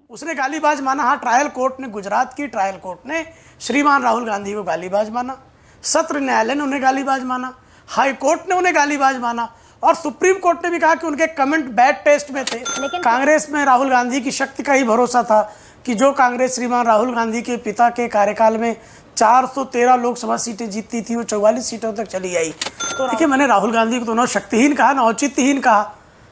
उसने गालीबाज माना। हाँ, ट्रायल कोर्ट ने, गुजरात की ट्रायल कोर्ट ने श्रीमान राहुल गांधी को गालीबाज माना, सत्र न्यायालय ने उन्हें गालीबाज माना, हाई कोर्ट ने उन्हें गालीबाज माना, और सुप्रीम कोर्ट ने भी कहा कि उनके कमेंट बैड टेस्ट में थे। कांग्रेस में राहुल गांधी की शक्ति का ही भरोसा था कि जो कांग्रेस श्रीमान राहुल गांधी के पिता के कार्यकाल में 413 लोकसभा सीटें जीतती थी, वो 44 सीटों तक चली आई। तो देखिए, मैंने राहुल गांधी को तो ना शक्तिहीन कहा ना औचित्यहीन कहा।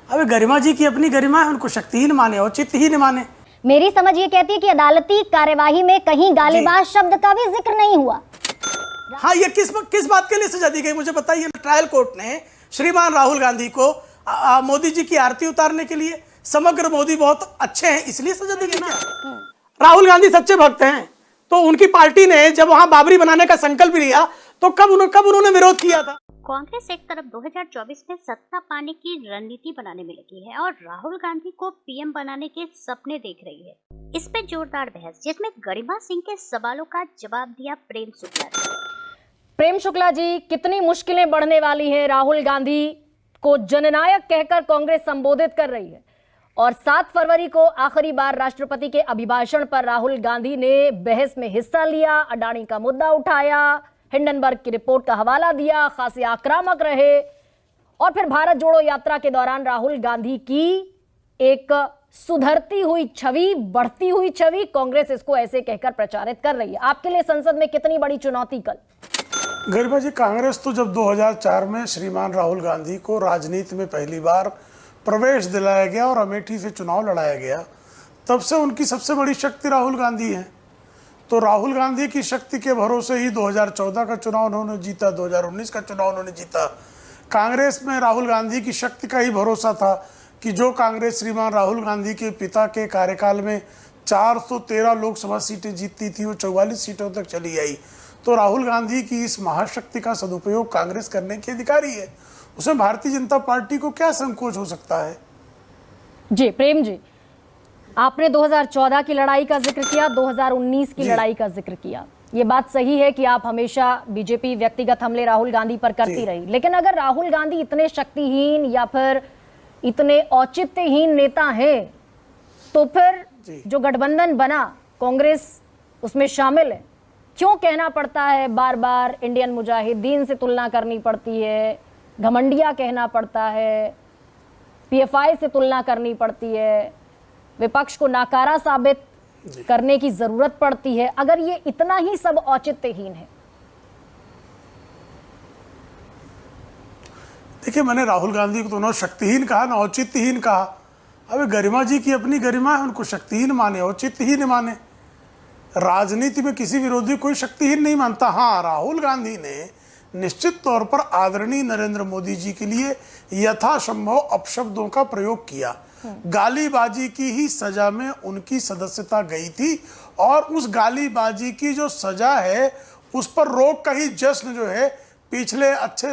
अब गरिमा जी की अपनी गरिमा है, उनको शक्तिहीन माने औचित्यहीन माने। मेरी समझ ये कहती है कि अदालती कार्यवाही में कहीं गालीबाज शब्द का भी जिक्र नहीं हुआ। हाँ, ये किस बात के लिए सजा दी गई मुझे बताइए। ट्रायल कोर्ट ने श्रीमान राहुल गांधी को मोदी जी की आरती उतारने के लिए, समग्र मोदी बहुत अच्छे हैं इसलिए सजा दी गई ना। राहुल गांधी सच्चे भक्त हैं, तो उनकी पार्टी ने जब वहां बाबरी बनाने का संकल्प लिया तो कब उन्होंने विरोध किया था। कांग्रेस एक तरफ 2024 में सत्ता पाने की रणनीति बनाने में लगी है और राहुल गांधी को पीएम बनाने के सपने देख रही है। इस पे जोरदार बहस, जिसमें गरिमा सिंह के सवालों का जवाब दिया प्रेम शुक्ला ने। प्रेम शुक्ला जी, कितनी मुश्किलें बढ़ने वाली हैं। राहुल गांधी को जननायक कहकर कांग्रेस संबोधित कर रही है और 7 फरवरी को आखिरी बार राष्ट्रपति के अभिभाषण पर राहुल गांधी ने बहस में हिस्सा लिया, अडानी का मुद्दा उठाया, हिंडनबर्ग की रिपोर्ट का हवाला दिया, खासे आक्रामक रहे। और फिर भारत जोड़ो यात्रा के दौरान राहुल गांधी की एक सुधरती हुई छवि, बढ़ती हुई छवि, कांग्रेस इसको ऐसे कहकर प्रचारित कर रही है। आपके लिए संसद में कितनी बड़ी चुनौती कल? गरिमा जी, कांग्रेस तो जब 2004 में श्रीमान राहुल गांधी को राजनीति में पहली बार प्रवेश दिलाया गया और अमेठी से चुनाव लड़ाया गया, तब से उनकी सबसे बड़ी शक्ति राहुल गांधी है। तो राहुल गांधी की शक्ति के भरोसे ही 2014 का चुनाव उन्होंने जीता, 2019 का चुनाव उन्होंने जीता। कांग्रेस में राहुल गांधी की शक्ति का ही भरोसा था कि जो कांग्रेस श्रीमान राहुल गांधी के पिता के कार्यकाल में 413 लोकसभा सीटें जीतती थी, वो 44 सीटों तक चली आई। तो राहुल गांधी की इस महाशक्ति का सदुपयोग कांग्रेस करने के अधिकारी है। उसमें भारतीय जनता पार्टी को क्या संकोच हो सकता है? जी प्रेम जी, आपने 2014 की लड़ाई का जिक्र किया, 2019 की लड़ाई का जिक्र किया। ये बात सही है कि आप हमेशा बीजेपी व्यक्तिगत हमले राहुल गांधी पर करती रही, लेकिन अगर राहुल गांधी इतने शक्तिहीन या फिर इतने औचित्यहीन नेता हैं, तो फिर जो गठबंधन बना, कांग्रेस उसमें शामिल है, क्यों कहना पड़ता है बार बार इंडियन मुजाहिदीन से तुलना करनी पड़ती है, घमंडिया कहना पड़ता है, पीएफआई से तुलना करनी पड़ती है, विपक्ष को नाकारा साबित करने की जरूरत पड़ती है, अगर ये इतना ही सब औचित्यहीन है? देखिए, मैंने राहुल गांधी को तो ना शक्तिहीन कहा ना औचित्यहीन कहा। अब गरिमा जी की अपनी गरिमा है, उनको शक्तिहीन माने औचित्यहीन माने। राजनीति में किसी विरोधी कोई शक्तिहीन नहीं मानता। हाँ, राहुल गांधी ने निश्चित तौर पर आदरणीय नरेंद्र मोदी जी के लिए यथासंभव अपशब्दों का प्रयोग किया। गालीबाजी की ही सजा में उनकी सदस्यता गई थी और उस गालीबाजी की जो सजा है उस पर रोक का ही जश्न जो है पिछले अच्छे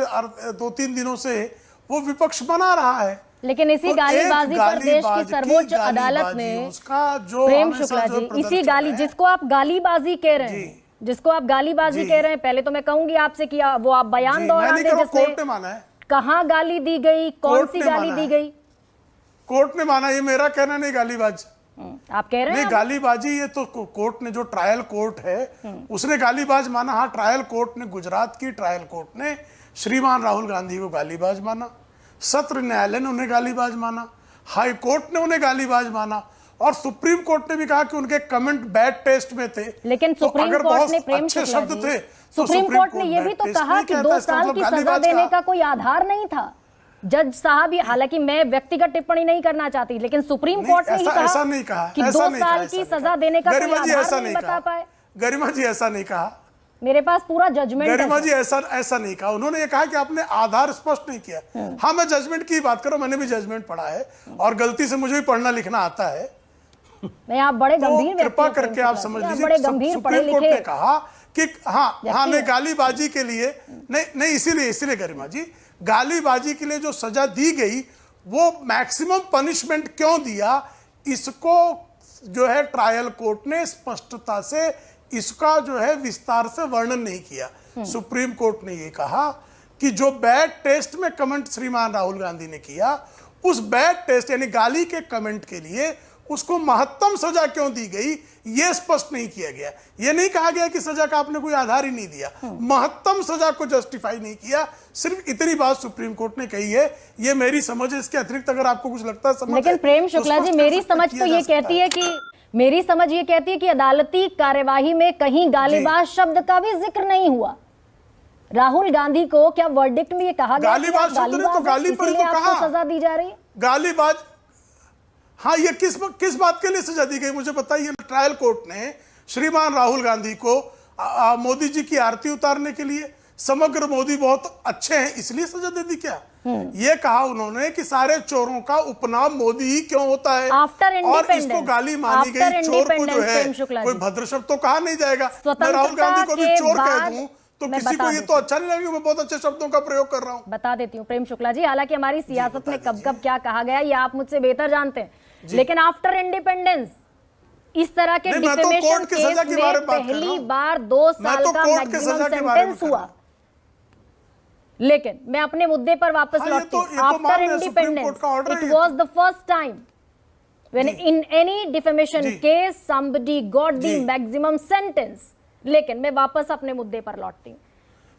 2-3 दिनों से वो विपक्ष मना रहा है। लेकिन इसी तो गालीबाजी पर देश की सर्वोच्च अदालत ने, प्रेम शुक्ला जी, इसी गाली जिसको आप गालीबाजी कह रहे हैं, जिसको आप गालीबाजी कह रहे हैं, पहले तो मैं कहूंगी आपसे कि वो आप बयान दोहरा दें जिसमें कहां गाली दी गई, कौन सी गाली दी गई? कोर्ट ने माना, ये मेरा कहना नहीं। गालीबाज आप कह रहे हैं? गालीबाजी ये तो कोर्ट ने, जो ट्रायल कोर्ट है उसने गालीबाज माना। हाँ, ट्रायल कोर्ट ने, गुजरात की ट्रायल कोर्ट ने श्रीमान राहुल गांधी को गालीबाज माना, सत्र न्यायालय ने उन्हें गालीबाज माना, हाई कोर्ट ने उन्हें गालीबाज माना, और सुप्रीम कोर्ट ने भी कहा कि उनके कमेंट बैड टेस्ट में थे। लेकिन सुप्रीम कोर्ट ने, प्रेम अच्छे शब्द थे, सुप्रीम कोर्ट ने यह भी तो कहा कि 2 साल की सजा देने का कोई आधार नहीं था। जज साहब, हालांकि मैं व्यक्तिगत टिप्पणी नहीं करना चाहती, लेकिन सुप्रीम कोर्ट ने ही कहा कि 2 साल की सजा देने का कोई आधार नहीं बता पाए। गरिमा जी ऐसा नहीं कहा, मेरे पास पूरा जजमेंट है। गरिमा जी ऐसा नहीं कहा। उन्होंने ये कहा कि आपने आधार स्पष्ट नहीं किया। हाँ, मैं जजमेंट की बात करूं, मैंने भी जजमेंट पढ़ा है और गलती से मुझे भी पढ़ना लिखना आता है। नहीं, आप बड़े गंभीर, कृपा करके आप समझ लीजिए, बड़े गंभीर पढ़े लिखे। सुप्रीम कोर्ट ने कहा कि हाँ नहीं, गालीबाजी के लिए नहीं, इसीलिए गरिमा जी, गालीबाजी के लिए जो सजा दी गई वो मैक्सिमम पनिशमेंट क्यों दिया, इसको जो है ट्रायल कोर्ट ने स्पष्टता से, इसका जो है विस्तार से वर्णन नहीं किया। सुप्रीम कोर्ट ने ये कहा कि जो बैड टेस्ट में कमेंट श्रीमान राहुल गांधी ने किया, उस बैड टेस्ट यानी गाली के कमेंट के लिए उसको महत्तम सजा क्यों दी गई ये स्पष्ट नहीं किया गया। ये नहीं कहा गया कि सजा का आपने कोई आधार ही नहीं दिया, महत्तम सजा को जस्टिफाई नहीं किया। सिर्फ इतनी बात सुप्रीम कोर्ट ने कही है, ये मेरी समझ है। इसके अतिरिक्त अगर आपको कुछ लगता है समझ लेकिन प्रेम शुक्ला जी, मेरी समझ तो ये कहती है कि अदालती कार्यवाही में कहीं गालीबाज शब्द का भी जिक्र नहीं हुआ। राहुल गांधी को क्या वर्डिक्ट में ये कहा गया गालीबाज शब्द ने तो गाली पर ही तो कहा, सजा दी जा रही है गालीबाज। हाँ, ये किस बात के लिए सजा दी गई मुझे बताइए। ट्रायल कोर्ट ने श्रीमान राहुल गांधी को मोदी जी की आरती उतारने के लिए, समग्र मोदी बहुत अच्छे हैं इसलिए सजा दे दी क्या? ये कहा उन्होंने कि सारे चोरों का उपनाम मोदी ही क्यों होता है, और इसको गाली मानी गई। चोर को जो है कोई भद्र शब्द तो कहा नहीं जाएगा। मैं राहुल गांधी को भी चोर कह दूं तो किसी को ये तो अच्छा नहीं लगेगा। मैं बहुत अच्छे शब्दों का प्रयोग कर रहा हूँ। बता देती हूँ प्रेम शुक्ला जी, हालांकि हमारी सियासत में कब कब क्या कहा गया ये आप मुझसे बेहतर जानते हैं, लेकिन आफ्टर इंडिपेंडेंस इस तरह के डिफेमेशन केस में पहली बार 2 साल का मैक्सिमम सेंटेंस हुआ। लेकिन मैं अपने मुद्दे पर वापस लौटती हूँ। After independence it was the first time when in any defamation case somebody got the maximum sentence. लेकिन मैं वापस अपने मुद्दे पर लौटती हूँ।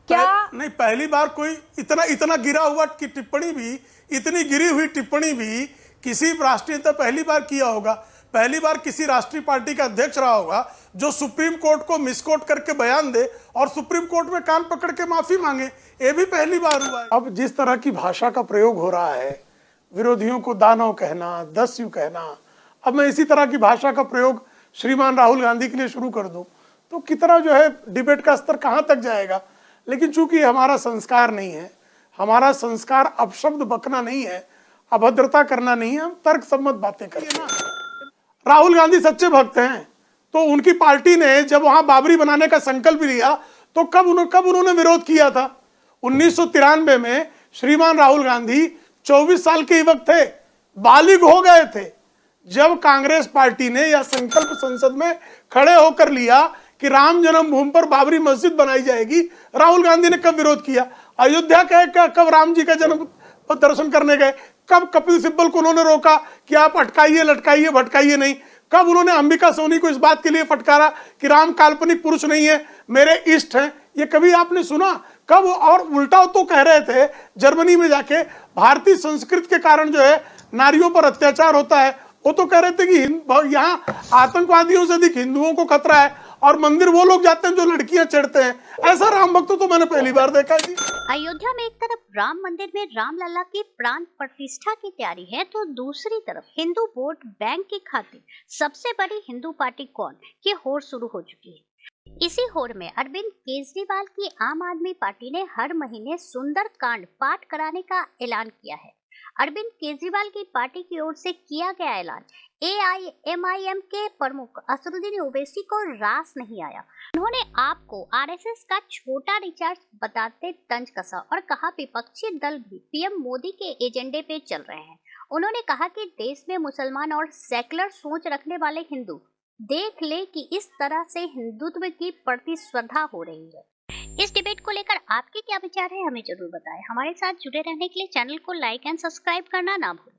क्या नहीं, पहली बार कोई इतना गिरा हुआ की टिप्पणी भी, इतनी गिरी हुई टिप्पणी भी किसी राष्ट्रीय नेता पहली बार किया होगा। पहली बार किसी राष्ट्रीय पार्टी का अध्यक्ष रहा होगा जो सुप्रीम कोर्ट को मिसकोट करके बयान दे और सुप्रीम कोर्ट में कान पकड़ के माफी मांगे, ये भी पहली बार हुआ है। अब जिस तरह की भाषा का प्रयोग हो रहा है, विरोधियों को दानव कहना, दस्यु कहना, अब मैं इसी तरह की भाषा का प्रयोग श्रीमान राहुल गांधी के लिए शुरू कर दूं तो कितना जो है डिबेट का स्तर कहां तक जाएगा। लेकिन चूंकि हमारा संस्कार नहीं है, हमारा संस्कार अपशब्द बकना नहीं है, अभद्रता करना नहीं है, हम तर्क सम्मत बातें करते हैं। राहुल गांधी सच्चे भक्त हैं, तो उनकी पार्टी ने जब वहां बाबरी बनाने का संकल्प लिया तो कब उन्होंने विरोध किया था? 1993 में श्रीमान राहुल गांधी 24 साल के युवक थे, बालिग हो गए थे, जब कांग्रेस पार्टी ने यह संकल्प संसद में खड़े होकर लिया कि राम जन्मभूमि पर बाबरी मस्जिद बनाई जाएगी। राहुल गांधी ने कब विरोध किया? अयोध्या कब राम जी का जन्म दर्शन करने गए? कब कपिल सिब्बल को उन्होंने रोका कि आप अटकाइए, लटकाइए, भटकाइए नहीं? कब उन्होंने अंबिका सोनी को इस बात के लिए फटकारा कि राम काल्पनिक पुरुष नहीं है, मेरे इष्ट हैं? ये कभी आपने सुना? कब? और उल्टा तो कह रहे थे जर्मनी में जाके भारतीय संस्कृति के कारण जो है नारियों पर अत्याचार होता है। वो तो कह रहे थे कि यहाँ आतंकवादियों से अधिक हिंदुओं को खतरा है और मंदिर वो लोग जाते हैं जो लड़कियां छेड़ते हैं। ऐसा राम भक्त तो मैंने पहली बार देखा जी। अयोध्या में एक तरफ राम मंदिर में रामलला की प्राण प्रतिष्ठा की तैयारी है, तो दूसरी तरफ हिंदू वोट बैंक की खातिर सबसे बड़ी हिंदू पार्टी कौन की होड़ शुरू हो चुकी है। इसी होड़ में अरविंद केजरीवाल की आम आदमी पार्टी ने हर महीने सुंदर कांड पाठ कराने का ऐलान किया है। अरविंद केजरीवाल की पार्टी की ओर से किया गया ऐलान AIMIM के प्रमुख असदुद्दीन ओवैसी को रास नहीं आया। उन्होंने आपको RSS का छोटा रिचार्ज बताते तंज कसा और कहा विपक्षी दल भी PM मोदी के एजेंडे पे चल रहे हैं। उन्होंने कहा कि देश में मुसलमान और सेकुलर सोच रखने वाले हिंदू देख ले कि इस तरह से हिंदुत्व की प्रतिस्पर्धा हो रही है। इस डिबेट को लेकर आपके क्या विचार है हमें जरूर बताएं। हमारे साथ जुड़े रहने के लिए चैनल को लाइक एंड सब्सक्राइब करना ना भूलें।